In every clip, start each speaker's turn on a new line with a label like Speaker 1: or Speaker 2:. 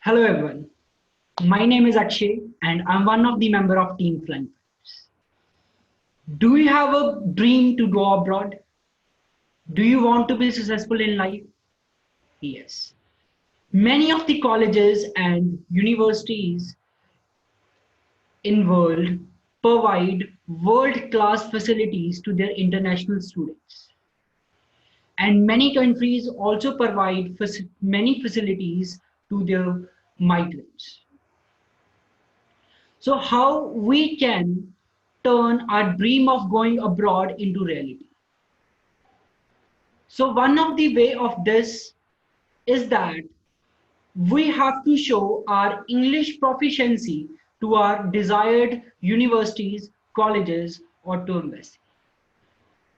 Speaker 1: Hello everyone, my name is Akshay and I'm one of the member of Team Flying. Do you have a dream to go abroad? Do you want to be successful in life? Yes. Many of the colleges and universities in world provide world-class facilities to their international students. And many countries also provide many facilities to their migrants. So how we can turn our dream of going abroad into reality? So one of the way of this is that we have to show our English proficiency to our desired universities, colleges, or to embassy.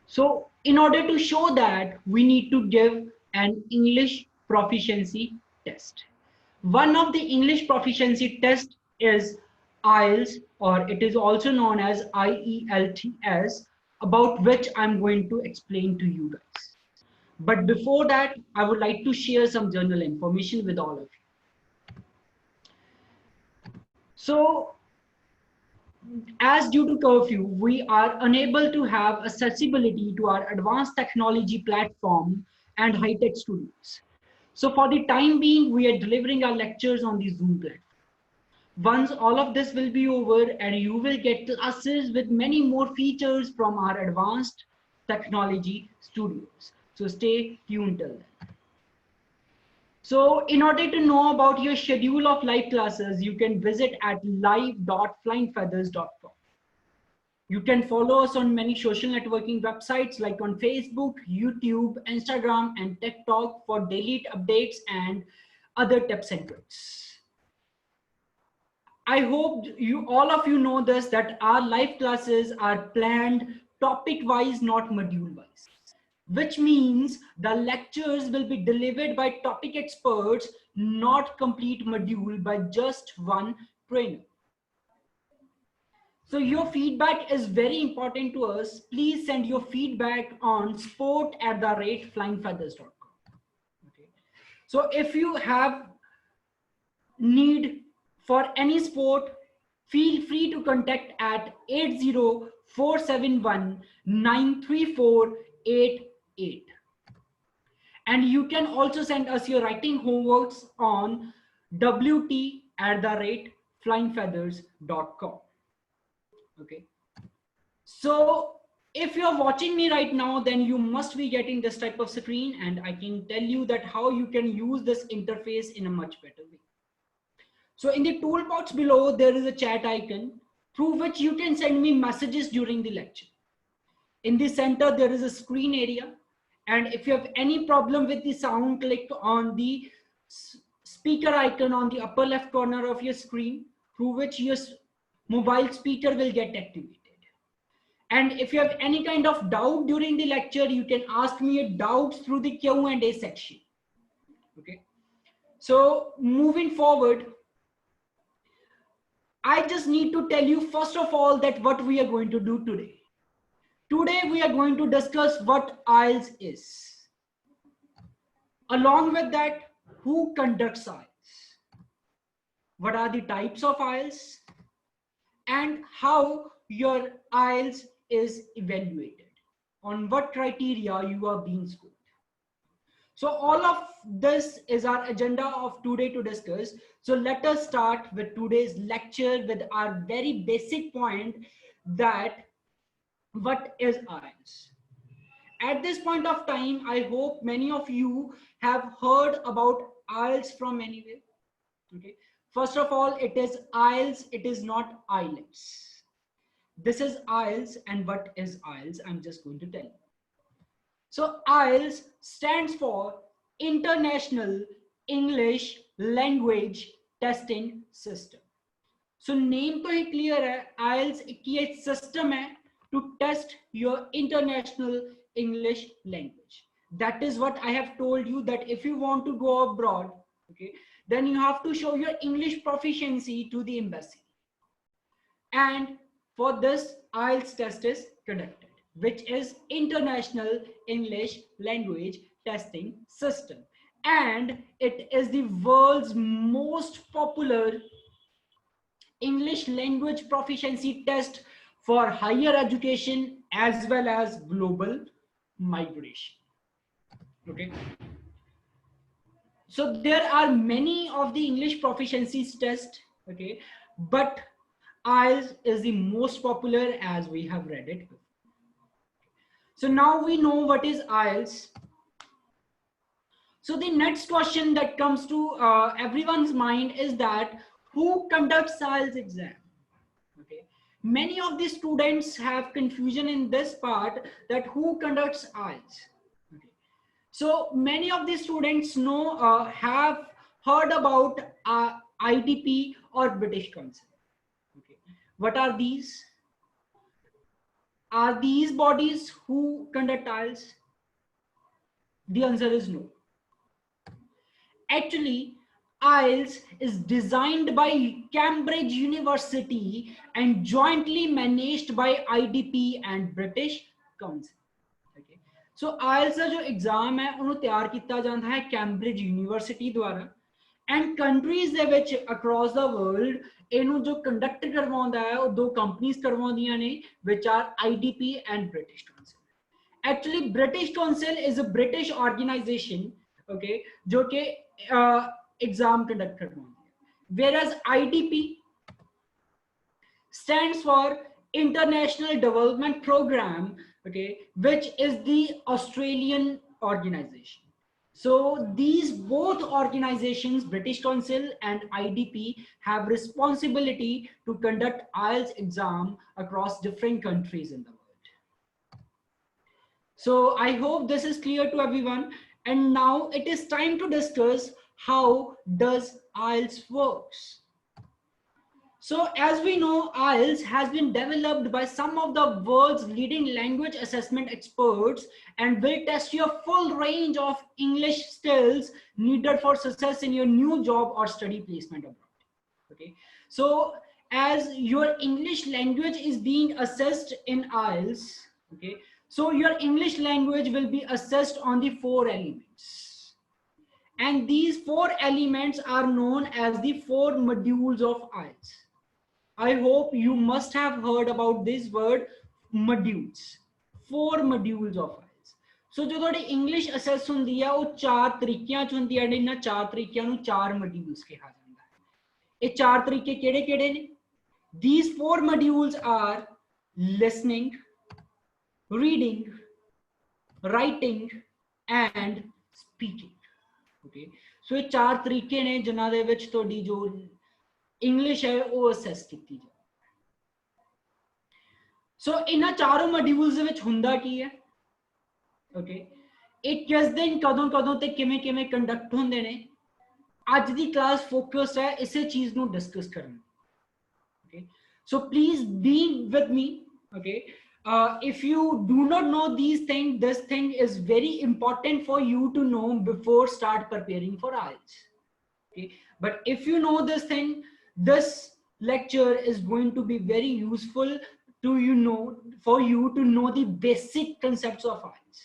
Speaker 1: So in order to show that, we need to give an English proficiency test. One of the English proficiency test is IELTS, or it is also known as IELTS, about which I'm going to explain to you guys. But before that, I would like to share some general information with all of you. So, as due to curfew, we are unable to have accessibility to our advanced technology platform and high-tech studios. So for the time being, we are delivering our lectures on the Zoom platform. Once all of this will be over and you will get classes with many more features from our advanced technology studios. So stay tuned till then. So in order to know about your schedule of live classes, you can visit at live.flyingfeathers.com. You can follow us on many social networking websites like on Facebook, YouTube, Instagram, and TikTok for daily updates and other tips and tricks. I hope all of you know this, that our live classes are planned topic wise, not module wise, which means the lectures will be delivered by topic experts, not complete module by just one trainer. So your feedback is very important to us. Please send your feedback on support@flyingfeathers.com. Okay. So if you have need for any sport, feel free to contact at 80471 93488. And you can also send us your writing homeworks on wt@flyingfeathers.com. Okay. So if you're watching me right now, then you must be getting this type of screen, and I can tell you that how you can use this interface in a much better way. So in the toolbox below, there is a chat icon through which you can send me messages during the lecture. In the center, there is a screen area. And if you have any problem with the sound, click on the speaker icon on the upper left corner of your screen, through which your mobile speaker will get activated. And if you have any kind of doubt during the lecture, you can ask me a doubt through the Q&A section. Okay. So moving forward, I just need to tell you first of all that what we are going to do today. Today we are going to discuss what IELTS is. Along with that, who conducts IELTS? What are the types of IELTS? And how your IELTS is evaluated. On what criteria you are being scored. So all of this is our agenda of today to discuss. So let us start with today's lecture with our very basic point, that what is IELTS? At this point of time, I hope many of you have heard about IELTS from anywhere. Okay. First of all, it is IELTS, it is not IELTS. This is IELTS, and what is IELTS? I'm just going to tell you. So IELTS stands for International English Language Testing System. So name तो ही clear है, IELTS की एक system है to test your international English language. That is what I have told you, that if you want to go abroad, okay, then you have to show your English proficiency to the embassy. And for this, IELTS test is conducted, which is International English Language Testing System. and it is the world's most popular English language proficiency test for higher education as well as global migration. Okay. So there are many of the English proficiency tests, okay, but IELTS is the most popular as we have read it. So now we know what is IELTS. So the next question that comes to everyone's mind is that who conducts IELTS exam? Okay. Many of the students have confusion in this part that who conducts IELTS. Okay. So many of the students know have heard about IDP or British Council. Okay. What are these? Are these bodies who conduct IELTS? The answer is no. Actually, IELTS is designed by Cambridge University and jointly managed by IDP and British Council. Okay. So IELTS का जो exam है उन्होंने तैयार किया जाता है Cambridge university द्वारा and countries they which across the world इनू जो कंडक्ट करवाਉਂਦਾ है वो दो कंपनीज करवाਉਂਦੀਆਂ ने which are IDP and British Council. Actually British Council is a British organization, okay, जो कि एग्जाम कंडक्ट करवाਉਂਦੀ है, whereas IDP stands for International Development Program, okay, which is the Australian organization. So these both organizations, British Council and IDP, have responsibility to conduct IELTS exam across different countries in the world. So I hope this is clear to everyone. And now it is time to discuss how does IELTS works. So as we know, IELTS has been developed by some of the world's leading language assessment experts and will test your full range of English skills needed for success in your new job or study placement abroad. Okay. So as your English language is being assessed in IELTS, okay, so your English language will be assessed on the 4 elements. And these 4 elements are known as the 4 modules of IELTS. I hope you must have heard about this word modules. 4 modules of IELTS. So जो थोड़ी English assess होंदी है वो 4 तरीकियां च होंदी है, इन्हां 4 तरीकियां नूं 4 modules कहा जाता है. ये 4 तरीके केड़े-केड़े ने? These 4 modules are listening, reading, writing and speaking. Okay. So ये 4 तरीके ने जिन्हां दे विच तुहाडी जो इंग्लिश है वो असेस की जाए. सो इन्हां चारों मॉड्यूल्स दे विच हुंदा की है, ओके, एक किस दिन कदों कदों ते किवें किवें कंडक्ट होंदे ने, आज दी क्लास फोकस है इसे चीज नूं डिस्कस करना. Okay, so please be with me. Okay, if you do not know these things, this thing is very important for you to know before start preparing for IELTS. Okay, but if you know this thing, this lecture is going to be very useful to for you to know the basic concepts of IELTS.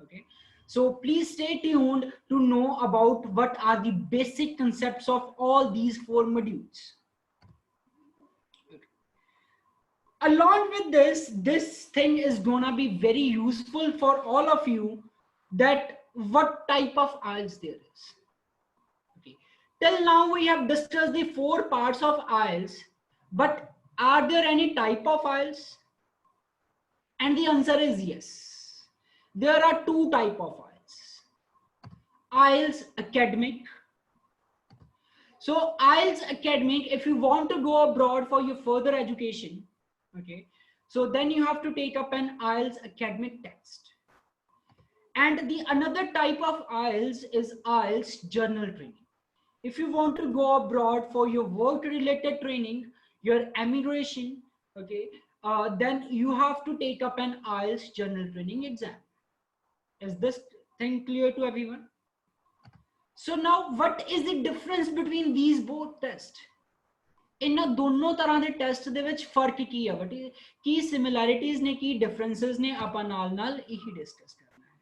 Speaker 1: Okay, so please stay tuned to know about what are the basic concepts of all these 4 modules. Okay. Along with this thing is gonna be very useful for all of you, that what type of IELTS there is. Till now we have discussed the 4 parts of IELTS, but are there any type of IELTS? And the answer is yes. There are 2 type of IELTS. IELTS academic. So IELTS academic, if you want to go abroad for your further education, okay, so then you have to take up an IELTS academic test. And the another type of IELTS is IELTS general training. If you want to go abroad for your work related training, your immigration, okay, then you have to take up an IELTS general training exam. Is this thing clear to everyone? So now what is the difference between these both tests? इन्हां दोनों तरह के test दे विच फर्क की है, but की similarities ने की डिफरेंसेस ने आपां नाल नाल यही डिस्कस करना है.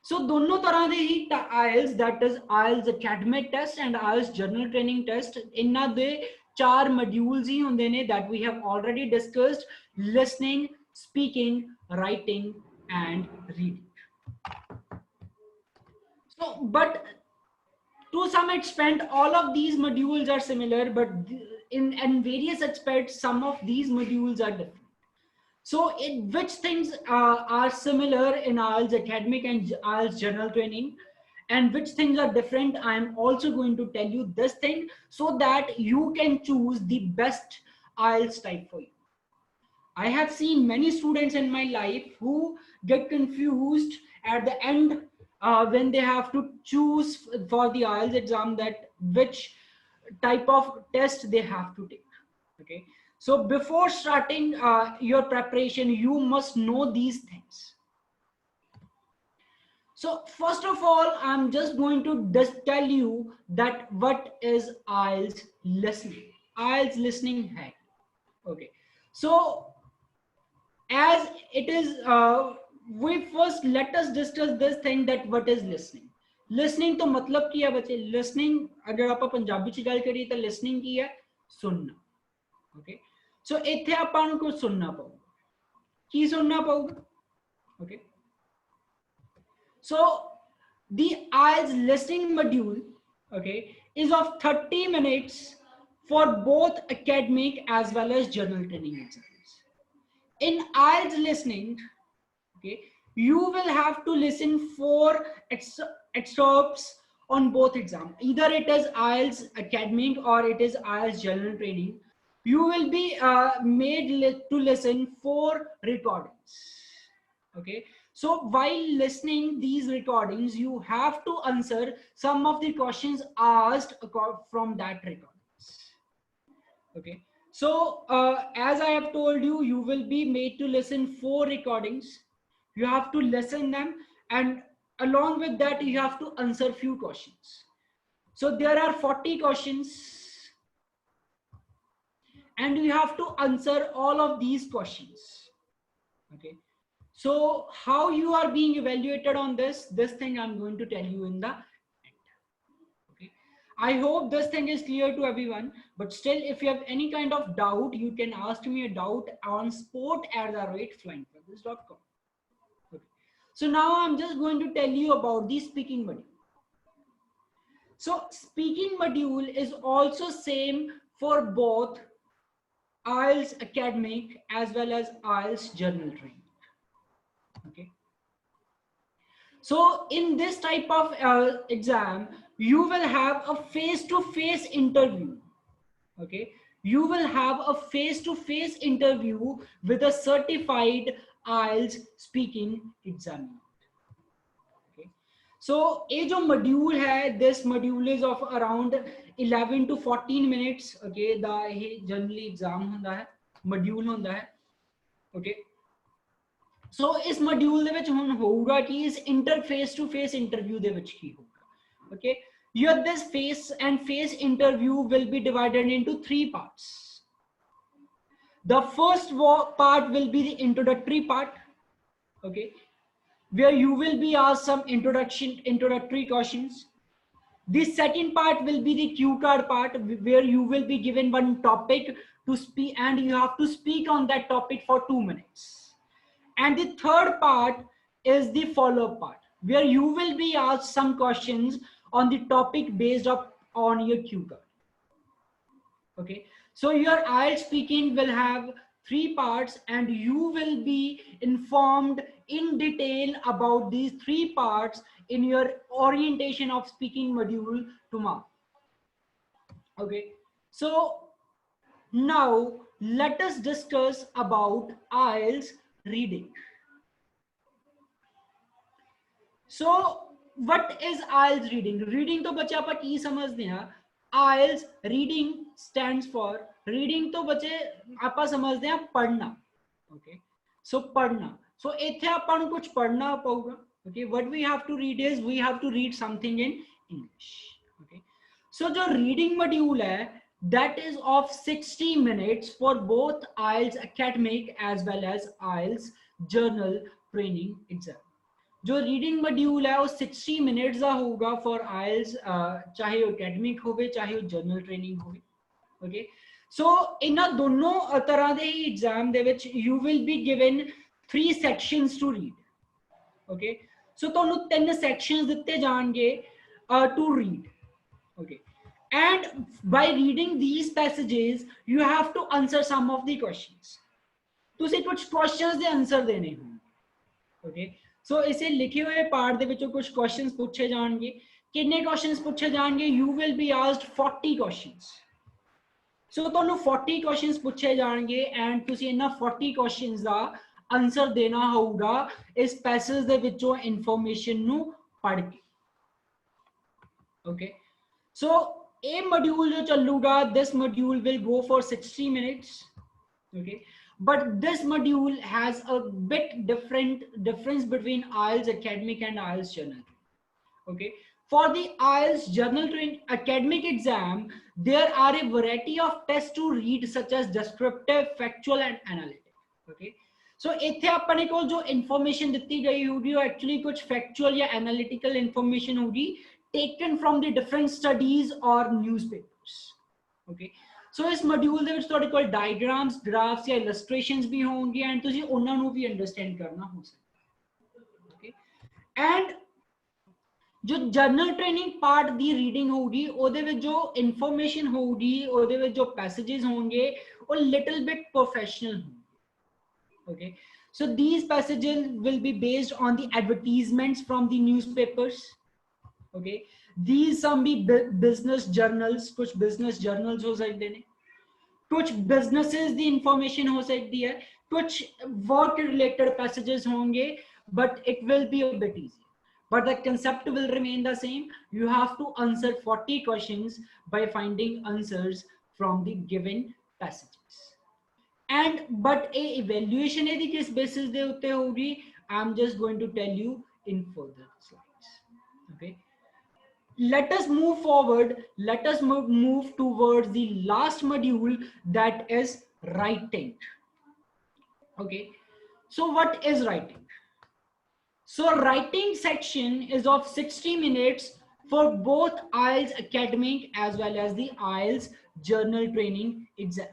Speaker 1: ਸੋ ਦੋਨੋਂ ਤਰ੍ਹਾਂ ਦੇ ਹੀ IELTS, that is IELTS academic test and IELTS general training test, ਇਹਨਾਂ ਦੇ 4 modules ਹੀ ਹੁੰਦੇ ਨੇ that we have already discussed: listening, speaking, writing and reading. So but to some extent all of these modules are similar, but in various aspects some of these modules are different. So which things are similar in IELTS academic and IELTS general training, and which things are different, I am also going to tell you this thing so that you can choose the best IELTS type for you. I have seen many students in my life who get confused at the end when they have to choose for the IELTS exam that which type of test they have to take. Okay, so before starting your preparation, you must know these things. So first of all, I'm just going to just tell you that what is IELTS listening. IELTS listening hai. Okay, so as it is we first let us discuss this thing that what is listening. Listening तो मतलब की है बच्चे. Listening अगर आप पंजाबी च गल करिए तो listening की है सुनना. Okay, so इत्थे आपां नूं कुछ सुनना पऊगा. की सुनना पऊगा? Okay, so the IELTS listening module, okay, is of 30 minutes for both academic as well as general training exams. In IELTS listening, okay, you will have to listen 4 excerpts on both exams. Either it is IELTS academic or it is IELTS general training. You will be made to listen 4 recordings. Okay, so while listening these recordings, you have to answer some of the questions asked from that recordings. Okay, so as I have told you, you will be made to listen 4 recordings. You have to listen them, and along with that you have to answer few questions. So there are 40 questions and you have to answer all of these questions. Okay, so how you are being evaluated on this thing I'm going to tell you in the end. Okay, I hope this thing is clear to everyone, but still if you have any kind of doubt, you can ask me a doubt on sport@flyingfeathers.com. Okay, so now I'm just going to tell you about the speaking module. So speaking module is also same for both IELTS academic as well as IELTS general training. Okay, so in this type of exam, you will have a face-to-face interview. Okay, you will have a face-to-face interview with a certified IELTS speaking examiner. Okay, so ये जो module है, this module is of around 11 to 14 minutes. Okay, the generally exam होता है, module होता है. Okay, so इस module ਦੇ ਵਿੱਚ ਹੁਣ ਹੋਊਗਾ कि इस face to face interview ਦੇ ਵਿੱਚ ਕੀ ਹੋਊਗਾ. Okay, this face and face interview will be divided into 3 parts. The first part will be the introductory part. Okay, where you will be asked some introductory questions. The second part will be the cue card part, where you will be given one topic to speak and you have to speak on that topic for 2 minutes. And the third part is the follow-up part, where you will be asked some questions on the topic based on your cue card. Okay, so your IELTS speaking will have 3 parts and you will be informed in detail about these 3 parts in your orientation of speaking module tomorrow. Okay, so now let us discuss about IELTS reading. So what is IELTS reading? Reading तो बच्चे आप की समझते हैं. IELTS reading stands for, reading तो बच्चे आप समझते हैं पढ़ना. Okay, so पढ़ना. So इत्थे आपां नूं कुछ पढ़ना पऊगा. Okay, what we have to read is we have to read something in English. Okay, so जो reading module है, that is of 60 minutes for both IELTS academic as well as IELTS journal training exam. जो reading module है वो 60 minutes का होगा for आइल्स, चाहे वो academic होवे चाहे वो जर्नल ट्रेनिंग होवे। ओके, सो इन्हां दोनों तरह के एग्जाम दे which you will be given 3 sections to read. Okay, so तुहानू 3 सेक्शंस दिते जाएंगे to read. Okay, and by reading these passages you have to answer some of the questions। तुसी कुछ क्वेश्चंस दे आंसर देने होंगे। ओके, सो इसे लिखे हुए पार्ट दे विचों कुछ क्वेश्चंस पूछे जाएंगे। कितने क्वेश्चंस पूछे जाएंगे? You will be asked 40 questions. सो तुहानू 40 क्वेश्चंस पूछे जाएंगे एंड तुसी इन्हां 40 क्वेश्चंस दा आंसर देना होगा इस पैसेज दे विचों इंफॉर्मेशन नू पढ़ के। ओके, सो a module जो चलूगा, this module will go for 60 minutes। Okay, but this module has a bit difference between IELTS academic and IELTS journal। Okay, for the IELTS journal training academic exam there are a variety of tests to read such as descriptive, factual and analytic। Okay, so इत्थे अपने को जो information दिती गई होगी वो actually कुछ factual या analytical information होगी taken from the different studies or newspapers। Okay, so इस मॉड्यूल ਦੇ ਵਿੱਚ ਤੁਹਾਡੇ ਕੋਲ diagrams, graphs या illustrations भी होंगे and ਤੁਸੀਂ ਉਹਨਾਂ ਨੂੰ भी understand करना हो सकता। Okay, and जो जर्नल ट्रेनिंग पार्ट दी रीडिंग होगी ਉਹਦੇ ਵਿੱਚ जो information होगी ਉਹਦੇ ਵਿੱਚ जो passages होंगे वो little bit professional होंगे। Okay, so these passages will be based on the advertisements from the newspapers। Okay, these some be business journals, कुछ business journals हो सकते हैं, कुछ businesses दी information हो सकती है, कुछ work related passages होंगे, but it will be a bit easy, but the concept will remain the same। You have to answer 40 questions by finding answers from the given passages and but a evaluation है किस basis दे उत्ते होगी, I'm just going to tell you in further slides। Okay, let us move forward, let us move towards the last module, that is writing। Okay, so what is writing? So writing section is of 60 minutes for both IELTS academic as well as the IELTS journal training exam।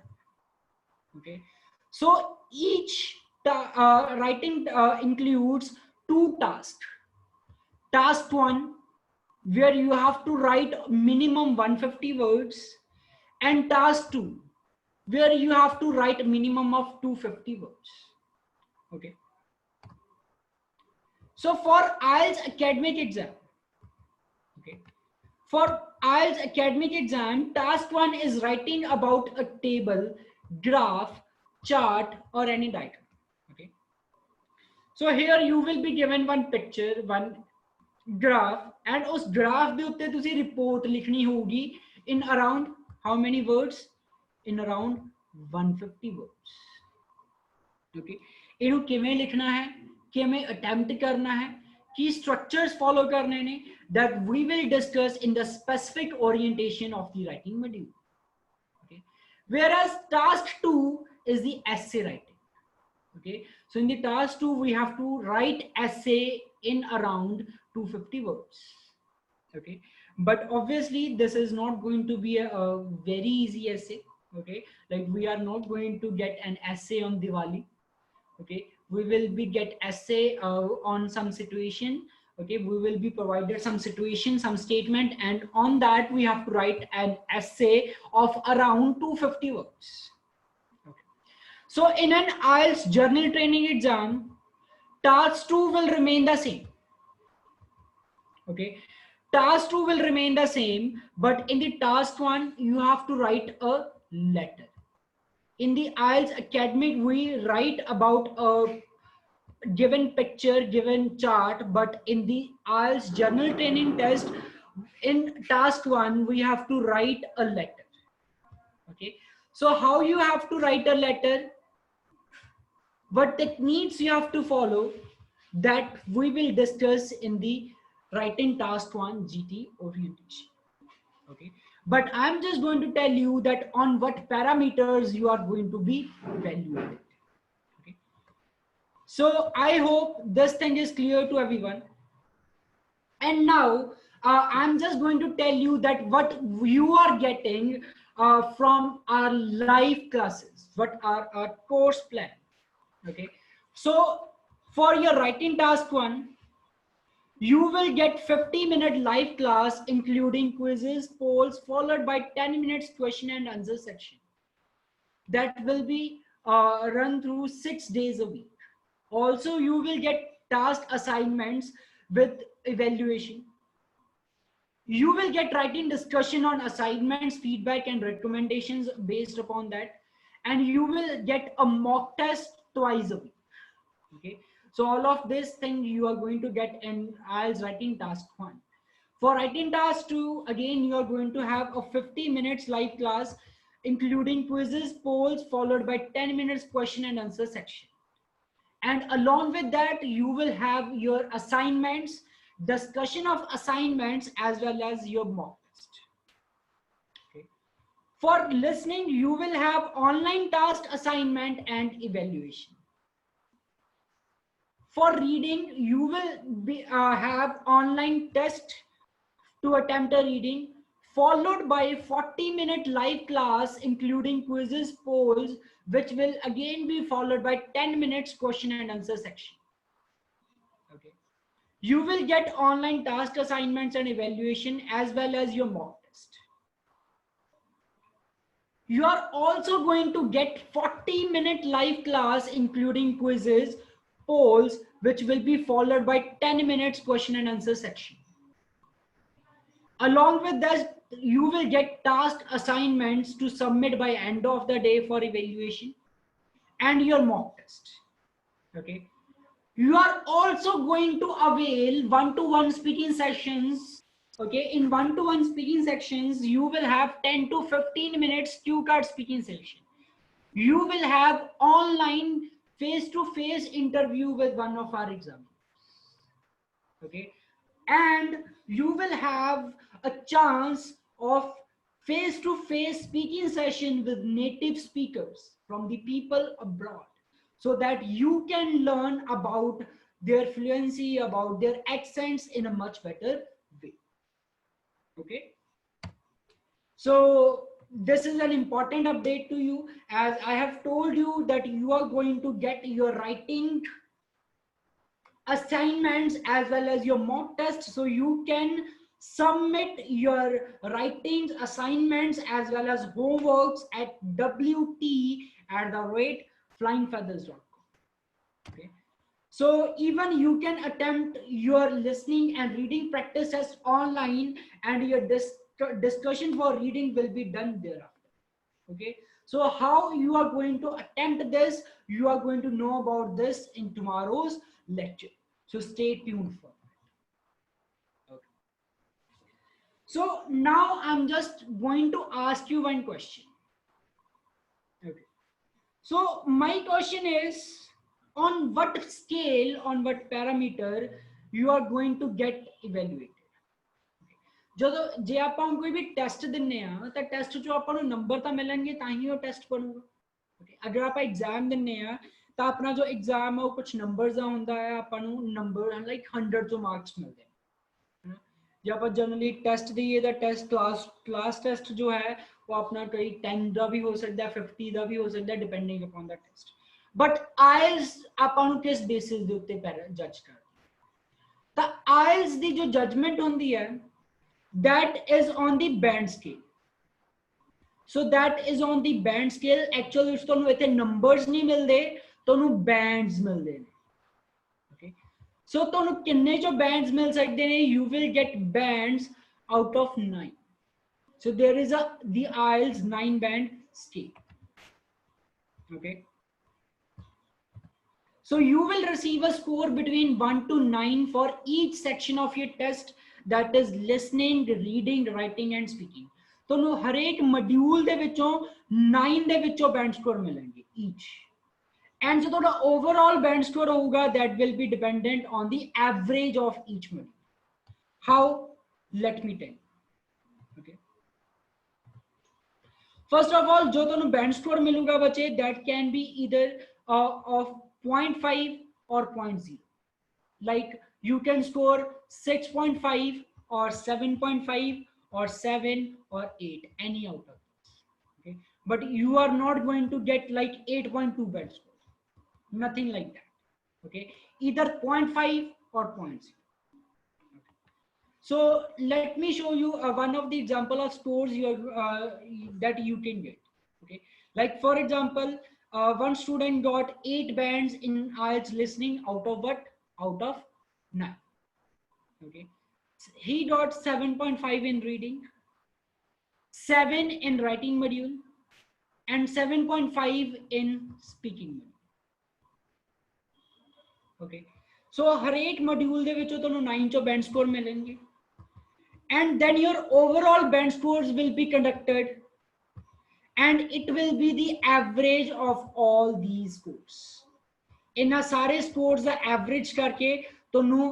Speaker 1: Okay, so each writing includes 2 tasks। Task 1, where you have to write minimum 150 words, and task 2, where you have to write minimum of 250 words। Okay, so for IELTS academic exam, okay, for IELTS academic exam, task 1 is writing about a table, graph, chart or any diagram। Okay, so here you will be given one picture, one graph, and उस graph दे उत्ते तुसी report लिखनी होगी in around how many words? In around 150 words। Okay, इन्हू किवें लिखना है, किवें attempt करना है, की structures follow करने ने, that we will discuss in the specific orientation of the writing module। Okay, whereas task 2 is the essay writing। Okay, so in the task 2 we have to write essay in around 250 words। Okay, but obviously this is not going to be a very easy essay। Okay, like we are not going to get an essay on Diwali। Okay, we will be get essay on some situation। Okay, we will be provided some situation, some statement, and on that we have to write an essay of around 250 words। Okay, so in an IELTS journal training exam, task 2 will remain the same। Okay, task 2 will remain the same, but in the task 1 you have to write a letter। In the IELTS academic we write about a given picture, given chart, but in the IELTS journal training test, in task 1 we have to write a letter। Okay, so how you have to write a letter, what techniques you have to follow, that we will discuss in the writing task 1 GT orientation। Okay, but I'm just going to tell you that on what parameters you are going to be evaluated। Okay, so I hope this thing is clear to everyone। And now I'm just going to tell you that what you are getting from our live classes, what are our course plan. Okay, so for your writing task 1, you will get 50-minute live class including quizzes, polls, followed by 10 minutes question and answer section. That will be run through 6 days a week. Also, you will get task assignments with evaluation. You will get writing discussion on assignments, feedback, and recommendations based upon that. And you will get a mock test twice a week. Okay. So all of this thing you are going to get in IELTS writing task 1. For writing task 2, again, you are going to have a 50 minutes live class, including quizzes, polls, followed by 10 minutes question and answer section. And along with that, you will have your assignments, discussion of assignments, as well as your mock test. Okay. For listening, you will have online task assignment and evaluation. For reading, you will have online test to attempt a reading, followed by a 40-minute live class, including quizzes, polls, which will again be followed by 10 minutes question and answer section. Okay. You will get online task assignments and evaluation as well as your mock test. You are also going to get 40-minute live class, including quizzes, polls, which will be followed by 10 minutes question and answer section. Along with that, you will get task assignments to submit by end of the day for evaluation and your mock test. Okay. You are also going to avail one-to-one speaking sessions. Okay. In one-to-one speaking sections, you will have 10 to 15 minutes cue card speaking session. You will have online face-to-face interview with one of our examiners. Okay. And you will have a chance of face-to-face speaking session with native speakers from the people abroad, so that you can learn about their fluency, about their accents in a much better way. Okay. So this is an important update to you, as I have told you that you are going to get your writing assignments as well as your mock test, so you can submit your writings assignments as well as homeworks at wt@flyingfeathers.com. Okay. So even you can attempt your listening and reading practice test online, and your discussion for reading will be done thereafter. Okay. So how you are going to attempt this, you are going to know about this in tomorrow's lecture. So stay tuned for that. Okay. So now I'm just going to ask you one question. Okay. So my question is, on what scale, on what parameter you are going to get evaluated? ਜਦੋਂ ਜੇ ਆਪਾਂ ਕੋਈ ਵੀ test ਦਿੰਨੇ ਆ ਤਾਂ test ਚੋਂ ਆਪਾਂ ਨੂੰ ਨੰਬਰ ਤਾਂ ਮਿਲਣਗੇ ਤਾਂ ਹੀ ਉਹ ਟੈਸਟ ਬਣੂਗਾ। ਅਗਰ ਆਪਾਂ ਐਗਜ਼ਾਮ ਦਿੰਨੇ ਆ ਤਾਂ ਆਪਣਾ ਜੋ ਐਗਜ਼ਾਮ ਆ ਉਹ ਕੁਝ ਨੰਬਰਸ ਦਾ ਹੁੰਦਾ ਹੈ, ਆਪਾਂ ਨੂੰ ਨੰਬਰ ਲਾਈਕ 100 ਤੋਂ ਮਾਰਕਸ ਮਿਲਦੇ ਹਨ। ਜੇ ਆਪਾਂ ਜਨਰਲੀ ਟੈਸਟ ਦਈਏ ਤਾਂ ਟੈਸਟ ਕਲਾਸ ਟੈਸਟ ਜੋ ਹੈ ਉਹ ਆਪਣਾ ਕਈ 10 ਦਾ ਵੀ ਹੋ ਸਕਦਾ, 50 ਦਾ ਵੀ ਹੋ ਸਕਦਾ, depending upon the test. But IELTS ਆਪਾਂ ਨੂੰ ਕਿਸ ਬੇਸਿਸ ਦੇ ਉੱਤੇ ਜੱਜ ਕਰਦੇ? ਤਾਂ ਆਇਲਸ ਦੀ ਜੋ ਜਜਮੈਂਟ ਹੁੰਦੀ ਹੈ, that is on the band scale. So that is on the band scale. Actually ਤੁਹਾਨੂੰ ਇੱਥੇ numbers ਨਹੀਂ ਮਿਲਦੇ, ਤੁਹਾਨੂੰ bands ਮਿਲਦੇ ਨੇ। Okay. So ਤੁਹਾਨੂੰ ਕਿੰਨੇ ਜੋ bands ਮਿਲ ਸਕਦੇ ਨੇ? You will get bands out of 9. So there is the IELTS 9 band scale. Okay. So you will receive a score between 1 to 9 for each section of your test, that is listening, reading, writing and speaking. ਤੁਹਾਨੂੰ ਹਰੇਕ module ਦੇ ਵਿੱਚੋਂ 9 ਦੇ ਵਿੱਚੋਂ band score ਮਿਲਣਗੇ each. And ਜੋ ਤੁਹਾਡਾ overall band score ਹੋਊਗਾ, that will be dependent on the average of each module. How? Let me tell you. Okay. First of all, जो ਤੁਹਾਨੂੰ band score ਮਿਲੂਗਾ ਬੱਚੇ, that can be either of 0.5 or 0.0. Like you can score 6.5 or 7.5 or 7 or 8, any out of this. Okay, but you are not going to get like 8.2 band score, nothing like that. Okay, either 0.5 or 0.0. So let me show you one of the example of scores that you can get. Okay, like for example, one student got 8 bands in IELTS listening out of what? Out of 9. Okay, he got 7.5 in reading, 7 in writing module, and 7.5 in speaking module. Okay, so हर एक module ਦੇ ਵਿੱਚੋਂ ਤੁਹਾਨੂੰ 9 ਚੋਂ band score ਮਿਲਣਗੇ, and then your overall band scores will be conducted, and it will be the average of all these scores. इन्हां सारे scores ਦਾ average करके ਤੁਹਾਨੂੰ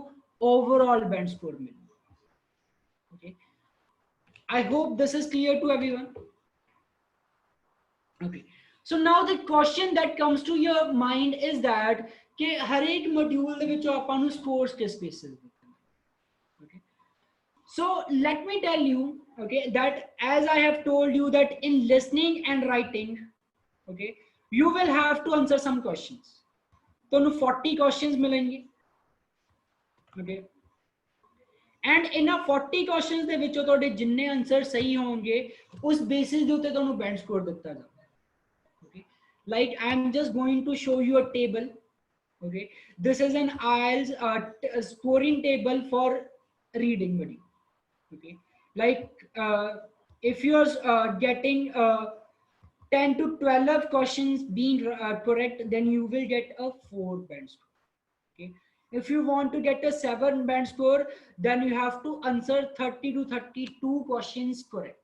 Speaker 1: overall band score मिलेगा. Okay, I hope this is clear to everyone. Okay, so now the question that comes to your mind is that कि हर एक module ਦੇ ਵਿੱਚੋਂ ਆਪਾਂ ਨੂੰ scores किस basis पे. Okay, so let me tell you, okay, that as I have told you that in listening and writing, okay, you will have to answer some questions. ਤੁਹਾਨੂੰ 40 questions ਮਿਲਣਗੇ. Okay, and in a 40 questions ਦੇ ਵਿੱਚੋਂ ਤੁਹਾਡੇ ਜਿੰਨੇ answer ਸਹੀ ਹੋਣਗੇ ਉਸ basis ਦੇ ਉੱਤੇ ਤੁਹਾਨੂੰ ਬੈਂਡ ਸਕੋਰ ਦਿੱਤਾ ਜਾਊਗਾ. Okay, like I am just going to show you a table. Okay, this is an IELTS scoring table for reading module. Okay, like if you are getting 10 to 12 questions being correct, then you will get a 4 band score. Okay, if you want to get a 7 band score, then you have to answer 30 to 32 questions correct.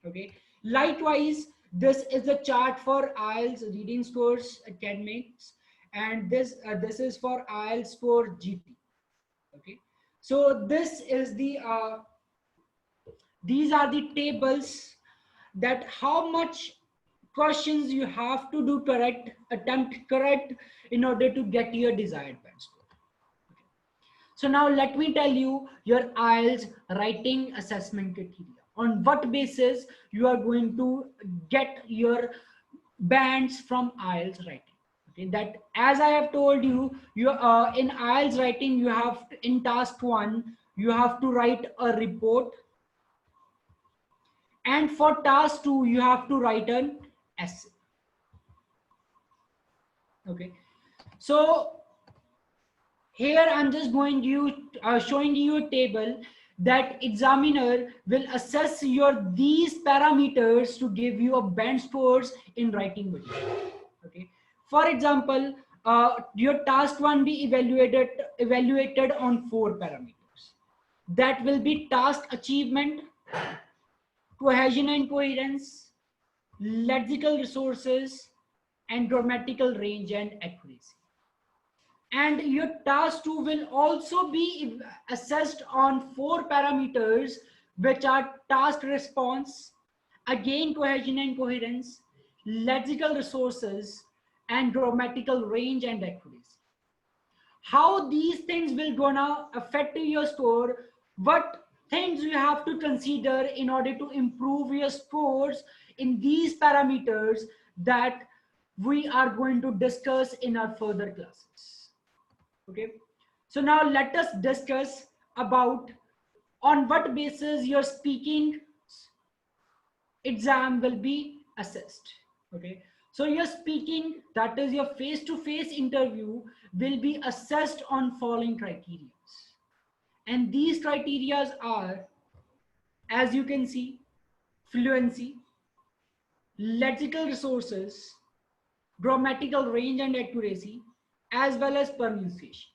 Speaker 1: Okay, likewise, this is the chart for IELTS reading scores academics, and this is for IELTS for GT. Okay, so this is the these are the tables that how much questions you have to do correct, attempt correct in order to get your desired band score. Okay. So now let me tell you your IELTS writing assessment criteria. On what basis you are going to get your bands from IELTS writing. Okay, that as I have told you, you in IELTS writing you have to, in task 1 you have to write a report, and for task 2 you have to write an essay. Okay, so here I'm just going to showing you a table that examiner will assess your these parameters to give you a band scores in writing module. Okay, for example, your task 1 be evaluated on 4 parameters. That will be task achievement, cohesion and coherence, lexical resources, and grammatical range and accuracy. And your task 2 will also be assessed on 4 parameters, which are task response, again cohesion and coherence, lexical resources, and grammatical range and accuracy. How these things will gonna affect your score, what things you have to consider in order to improve your scores in these parameters, that we are going to discuss in our further classes. Okay, so now let us discuss about on what basis your speaking exam will be assessed. Okay, so your speaking, that is your face-to-face interview, will be assessed on following criteria, and these criteria are, as you can see, fluency, lexical resources, grammatical range and accuracy, as well as pronunciation.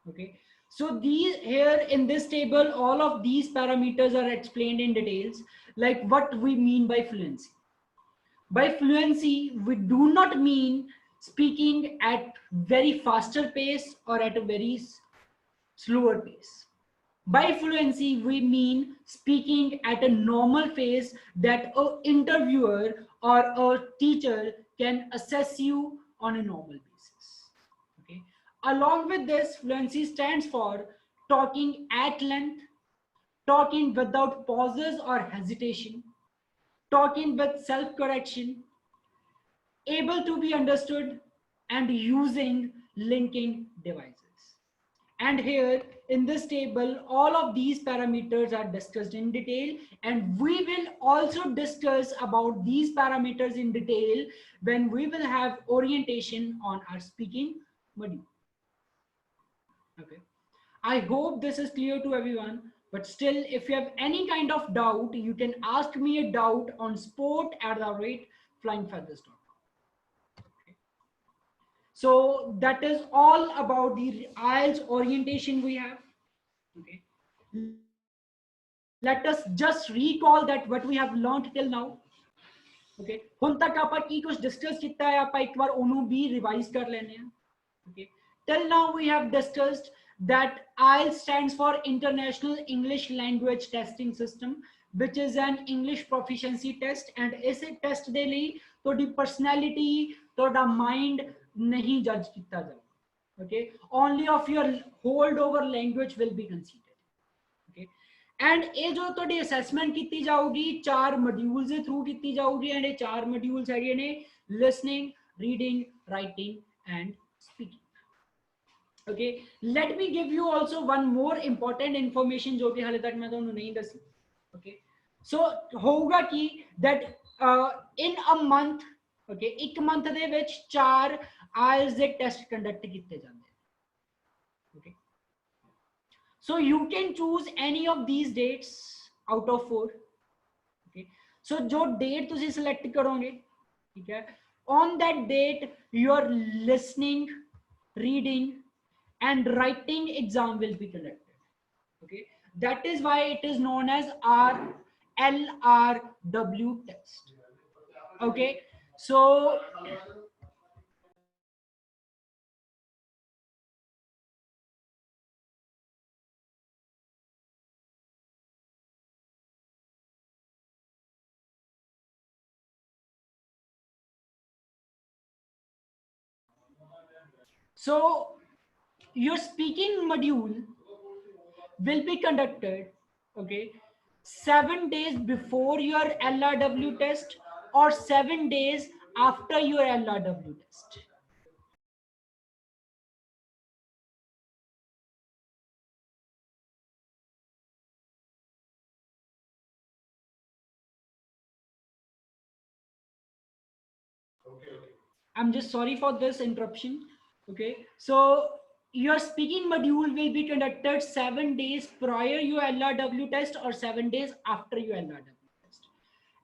Speaker 1: Okay, so these here in this table, all of these parameters are explained in details, like what we mean by fluency. By fluency, we do not mean speaking at very faster pace or at a very slower pace. By fluency, we mean speaking at a normal pace that an interviewer or a teacher can assess you on a normal basis. Okay, Along with this, fluency stands for talking at length, talking without pauses or hesitation, talking with self correction, able to be understood, and using linking devices. And here in this table, all of these parameters are discussed in detail, and we will also discuss about these parameters in detail when we will have orientation on our speaking module. Okay. I hope this is clear to everyone, but still, if you have any kind of doubt, you can ask me a doubt on sport@flyingfeathers.com. So that is all about the IELTS orientation we have. Okay. Let us just recall that what we have learned till now. Okay. ਹੁਣ ਤੱਕ ਆਪਾਂ ਕੀ ਕੁਝ discuss ਕੀਤਾ ਹੈ ਆਪਾਂ ਇੱਕ ਵਾਰ ਉਹਨੂੰ ਵੀ revise ਕਰ ਲੈਣੇ ਆ. Okay. Till now we have discussed that IELTS stands for International English Language Testing System, which is an English proficiency test, and इस test ਦੇ ਲਈ ਤੁਹਾਡੀ personality, ਤੁਹਾਡਾ mind नहीं judge ਕੀਤਾ ਜਾਊਗਾ. Okay. Only of your holdover language will be considered. Okay. And ये जो ਤੁਹਾਡੀ assessment ਕੀਤੀ ਜਾਊਗੀ 4 modules ਦੇ through ਕੀਤੀ ਜਾਊਗੀ, and ਇਹ 4 modules ਹੈਗੇ ਨੇ listening, reading, writing and speaking. Okay, let me give you also one more important information जो कि हाले तक मैं ਤੁਹਾਨੂੰ नहीं दसी. Okay, so होगा कि that in a month, okay, एक month ਦੇ ਵਿੱਚ 4 IELTS ਦੇ test conduct ਕੀਤੇ ਜਾਂਦੇ हैं. Okay, so you can choose any of these dates out of 4. Okay, so जो date तुसी select करोगे, ठीक है, on that date your listening, reading and writing exam will be conducted. Okay, that is why it is known as LRW test. Okay, so your speaking module will be conducted, okay, 7 days before your LRW test or 7 days after your LRW test. I'm just sorry for this interruption. Okay, so your speaking module will be conducted 7 days prior your LRW test or 7 days after your LRW test.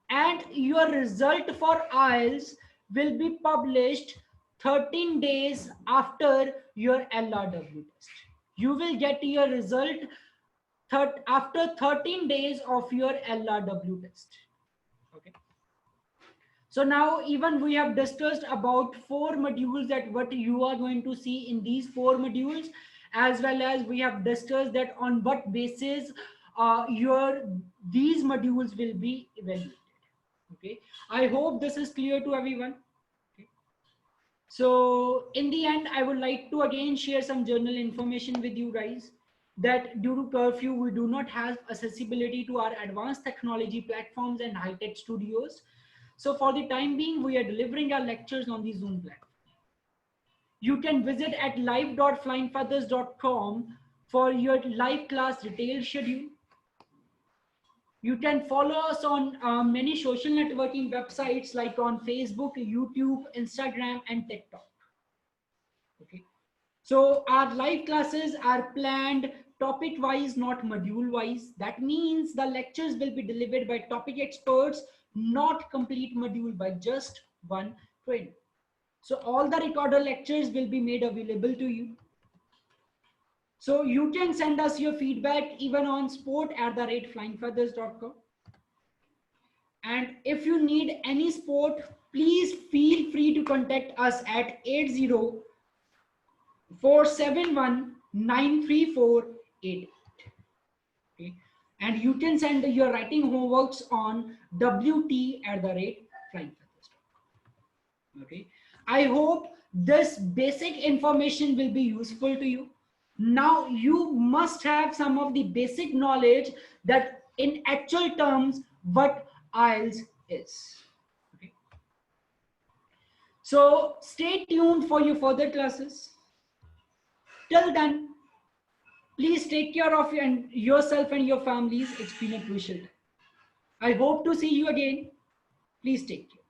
Speaker 1: And your result for IELTS will be published 13 days after your LRW test. You will get your result after 13 days of your LRW test. Okay. So now even we have discussed about 4 modules, that what you are going to see in these 4 modules, as well as we have discussed that on what basis these modules will be evaluated. Okay, I hope this is clear to everyone. Okay. So in the end, I would like to again share some journal information with you guys, that due to curfew, we do not have accessibility to our advanced technology platforms and high-tech studios. So for the time being, we are delivering our lectures on the Zoom platform. You can visit at live.flyingfeathers.com for your live class detailed schedule. You can follow us on many social networking websites like on Facebook, YouTube, Instagram, and TikTok. Okay. So our live classes are planned topic wise, not module wise. That means the lectures will be delivered by topic experts, not complete module by just one trainer. So all the recorded lectures will be made available to you. So you can send us your feedback even on sport@flyingfeathers.com. And if you need any support, please feel free to contact us at 80-471-93488. Okay. And you can send your writing homeworks on wt@flyingfeathers.com. Okay. I hope this basic information will be useful to you. Now you must have some of the basic knowledge that in actual terms what IELTS is. Okay. So stay tuned for your further classes. Till then, please take care of yourself and your families. It's been a crucial time. I hope to see you again. Please take care.